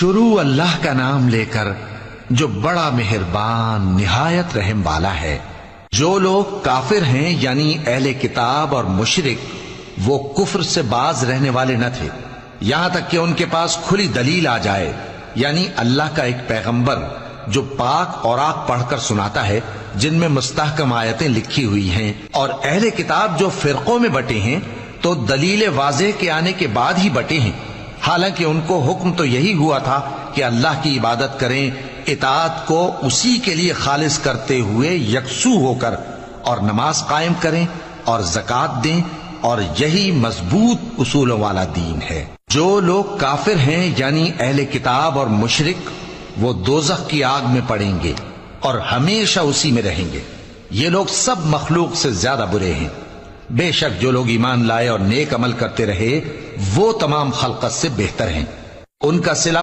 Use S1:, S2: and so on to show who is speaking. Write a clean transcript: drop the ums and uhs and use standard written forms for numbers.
S1: شروع اللہ کا نام لے کر جو بڑا مہربان نہایت رحم والا ہے۔ جو لوگ کافر ہیں یعنی اہل کتاب اور مشرک، وہ کفر سے باز رہنے والے نہ تھے یہاں تک کہ ان کے پاس کھلی دلیل آ جائے، یعنی اللہ کا ایک پیغمبر جو پاک اوراق پڑھ کر سناتا ہے جن میں مستحکم آیتیں لکھی ہوئی ہیں، اور اہل کتاب جو فرقوں میں بٹے ہیں تو دلیل واضح کے آنے کے بعد ہی بٹے ہیں، حالانکہ ان کو حکم تو یہی ہوا تھا کہ اللہ کی عبادت کریں، اطاعت کو اسی کے لیے خالص کرتے ہوئے یکسو ہو کر، اور نماز قائم کریں اور زکوٰۃ دیں، اور یہی مضبوط اصولوں والا دین ہے۔ جو لوگ کافر ہیں یعنی اہل کتاب اور مشرک، وہ دوزخ کی آگ میں پڑیں گے اور ہمیشہ اسی میں رہیں گے۔ یہ لوگ سب مخلوق سے زیادہ برے ہیں۔ بے شک جو لوگ ایمان لائے اور نیک عمل کرتے رہے وہ تمام خلقت سے بہتر ہیں۔ ان کا صلہ